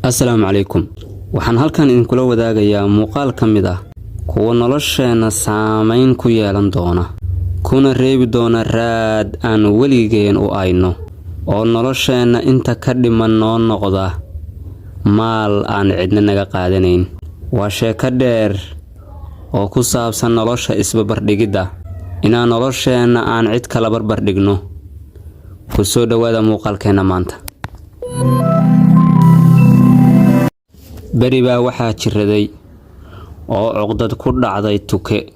Assalaamu calaykum. Waxaan halkan idinkula wadaagayaa muuqaal ka mid ah kuwa nolosheena saameyn ku yeelan doona, kuna reebi doona raad aan weligeen u ayno, oo nolosheena inta ka dhiman noo noqda maal aan cidna naga qaadanayn. Waa sheeko dheer oo ku saabsan nolosha isbarbardhigida, inaan nolosheena aan cid kala barbardhigno. Ku soo dhawaada muuqaalkeena maanta. beri baa waxaa jiraday oo cuqdad ku dhacday tuke.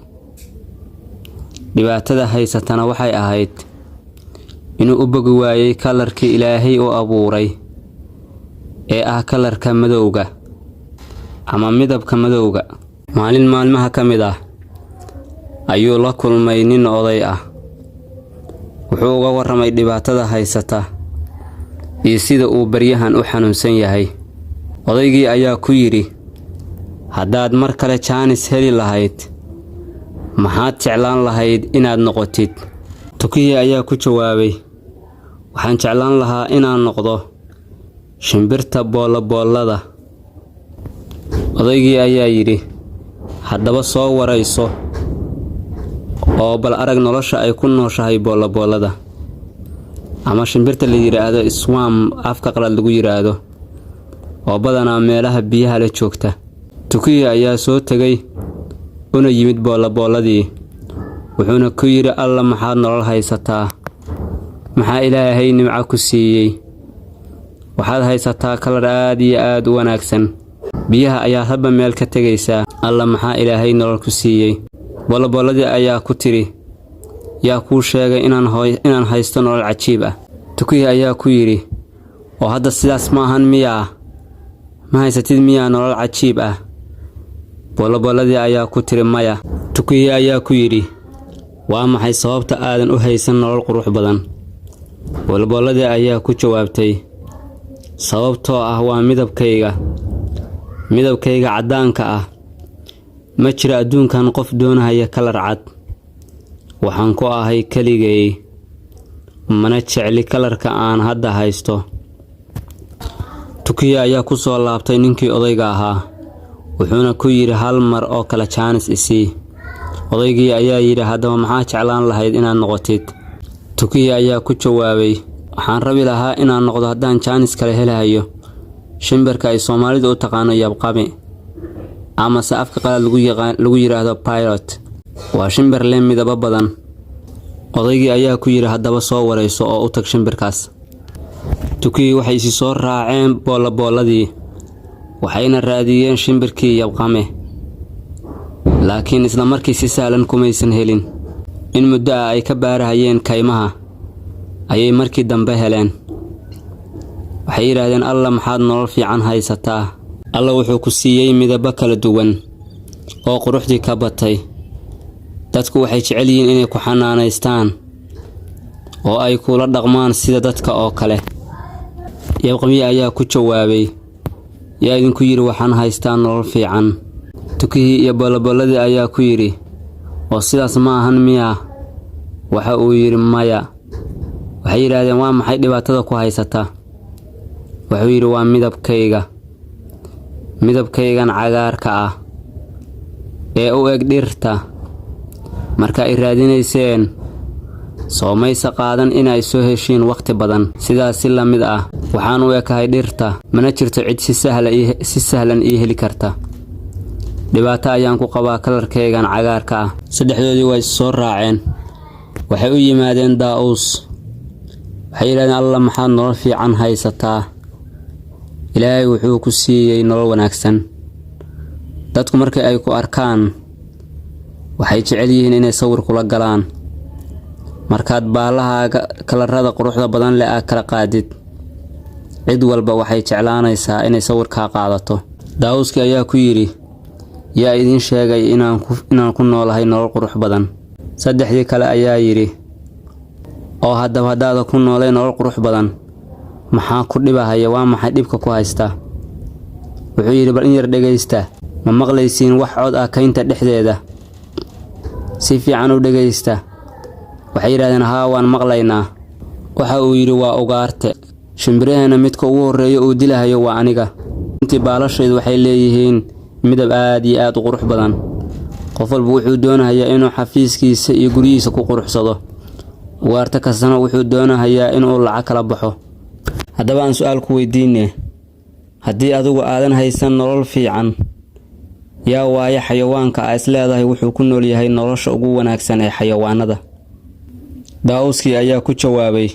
dhibaatada haysatana waxay ahayd inuu u bogi waayay kalarkii Ilaahay u abuuray ee ah kalarka madowga ama midabka madowga. Maalin maalmaha ka mid ah ayuu la kulmay nin oday ah. Wuxuu uga warramay dhibaatada haysata iyo sida uu baryahan u xanuunsan yahay. Odaygii ayaa ku yiri, haddaad mar kale jaanis heli lahayd, maxaad jeclaan lahayd inaad noqotid? Tukihii ayaa ku jawaabay, waxaan jeclaan lahaa inaan noqdo shimbirta booloboolada. Odaygii ayaa yiri, haddaba soo warayso oo bal arag nolosha ay ku nooshahay booloboolada, ama shimbirta la yiraahdo swan afka qalaad lagu yiraahdo, oo badanaa meelaha biyaha la joogta. Tukihii ayaa soo tagay una yimid boolobooladii. Wuxuuna ku yiri, alla maxaad nolol haysataa? Maxaa Ilaahay nimco ku siiyey? Waxaad haysataa kalar aad iyo aad u wanaagsan. Biyaha ayaa hadba meel ka tegaysaa. alla maxaa Ilaahay nolol ku siiyey? Boolobooladii ayaa ku tiri, yaa kuu sheegay inaan haysto nolol cajiib ah? Tukihii ayaa ku yiri, oo hadda sidaas maahan miyaa? ma haysatid miyaa nolol cajiib ah? Boolobooladii ayaa ku tiri maya. Tukihii ayaa ku yiri, waa maxay sababta aadan u haysan nolol qurux badan? Boolobooladii ayaa ku jawaabtay, sababtoo ah waa midabkayga caddaanka ah. ma jira adduunkan qof doonaya kalar cad. waxaan ku ahay keligay, mana jecli kalarka aan hadda haysto. Tukihii ayaa ku soo laabtay ninkii odayga ahaa. Wuxuuna ku yiri, hal mar oo kale jaanis isii. Odaygii ayaa yiri, haddaba maxaa jeclaan lahayd inaad noqotid? Tukihii ayaa ku jawaabay, waxaan rabi lahaa inaan noqdo haddaan jaanis kale helayo shimbirka ay Soomaalidu u taqaano yabqabi, ama se afka qalaad lagu yiraahdo pirate. waa shimbir leh midabo badan. Odaygii ayaa ku yiri, haddaba soo warayso oo u tag shimbirkaas. Tukihii waxay isi soo raaceen boolobooladii, waxayna raadiyeen shimbirkii yabqame. laakiin isla markii si sahlan kumaysan helin. in muddo ah ay ka baarahayeen kaymaha ayay markii dambe heleen. waxay yiraahdeen, alla maxaad nolol fiican haysataa? alla wuxuu ku siiyey midabo kala duwan oo quruxdii ka batay. dadku waxay jecel yihiin inay ku xanaanaystaan oo ay kula dhaqmaan sida dadka oo kale. yabqamii ayaa ku jawaabay, yaa idinku yiri waxaan haystaa nolol fiican? Tukihii iyo boolobooladii ayaa ku yiri, oo sidaas ma ahan miyaa? waxa uu yiri, maya. waxay yiraahdeen, waa maxay dhibaatada ku haysata? wuxuu yiri, waa midabkaygan cagaarka ah ee u eg dhirta. marka ay raadinayseen soo maysa qaadan inay soo heshiin waqti badan. sidaas si la mid ah waxaan u ekahay dhirta, mana jirto cid si sahlan ii heli karta. dhibaato ayaan ku qabaa kalarkaygan cagaarka ah. saddexdoodii way soo raaceen. waxay u yimaadeen Daa'uus. waxay yiraahdeen, alla maxaad nolol fiican haysataa? Ilaahay wuxuu ku siiyey nolol wanaagsan. dadku markay ay ku arkaan waxay jecel yihiin inay sawir kula galaan. markaad baalahaaga kalarada quruxda badan leh aad kala qaadid, cid walba waxay jeclaanaysaa inay sawir ka qaadato. Daa'uuskii ayaa ku yiri, yaa idin sheegay inaan ku noolahay nolol qurux badan? saddexdii kale ayaa yiri, oo haddaba haddaad ku noolay nolol qurux badan, maxaa ku dhibahaya? waa maxay dhibka ku haysta? wuxuu yiri, bal in yar dhagaysta. ma maqlaysiin wax cod ah kaynta dhexdeeda? si fiican u dhagaysta. waxay yiraahdeen, haa waan maqlaynaa. waxa uu yiri, waa ugaarte. shimbiraheena midka ugu horeeyo uu dilahayo waa aniga. intii baalashaydu waxay leeyihiin midab aad iyo aad u qurux badan. qof walba wuxuu doonayaa inuu xafiiskiisa iyo gurigiisa ku quruxsado. waarta kastana wuxuu doonayaa inuu lacag kala baxo. haddaba aan su'aal ku weydiinay, haddii adigu aadan haysan nolol fiican, yaa waayo xayawaanka aad isleedahay wuxuu ku nool yahay nolosha ugu wanaagsan ee xayawaanada? daawuskii ayaa ku jawaabay,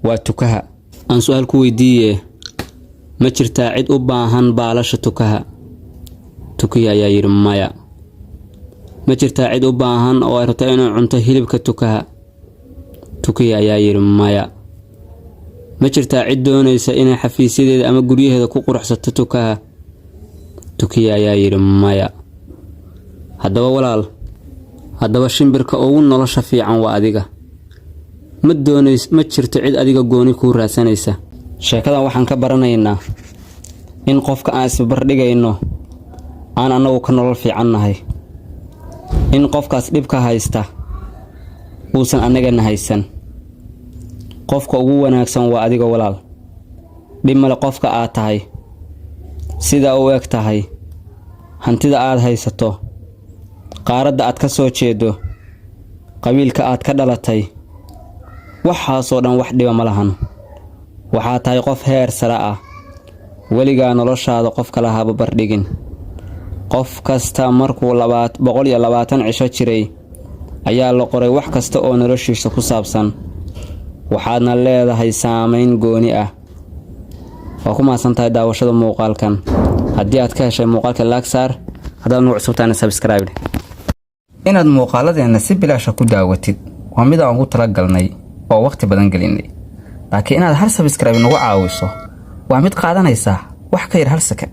waa tukaha. aan su'aal ku weydiiyay, ma jirtaa cid u baahan baalasha tukaha? tukii ayaa yiri maya. ma jirtaa cid u baahan oo ay rabto inay cunto hilibka tukaha? tukii ayaa yiri maya. ma jirtaa cid doonaysa inay xafiisyadeeda ama guryaheeda ku quruxsato tukaha? tukii ayaa yiri maya. haddaba walaal, haddaba shimbirka ugu nolosha fiican waa adiga. ma jirto cid adiga gooni ku raadsanaysa. sheekadan waxaan ka baranaynaa in qofka aan isbarbardhigayno aan anagu ka nolol fiican nahay. in qofkaas dhibka haysta uusan anagana haysan. qofka ugu wanaagsan waa adiga walaal. dhib male qofka aad tahay, sida u eg tahay, hantida aad haysato, qaaradda aad ka soo jeedo, qabiilka aad ka dhalatay, waxaasoo dhan wax dhiba ma lahan. waxaa tahay qof heer sare ah. weligaa noloshaada qof kala haba bardhigin. qof kasta markuu 120 cisho jiray ayaa la qoray wax kasta oo noloshiisa ku saabsan. waxaadna leedahay saameyn gooni ah. waa ku mahadsantahay daawashada muuqaalkan. haddii aad ka heshay muuqaalka like saar, haddaad nagu cusubtaana subscribe. inaad muuqaaladeena si bilaash ku daawatid waa mid aan ugu talagalnay oo waqti badan gelinay. laakiin inaad hal subscribe nagu caawiso waa mid qaadanaysa wax ka yar hal second.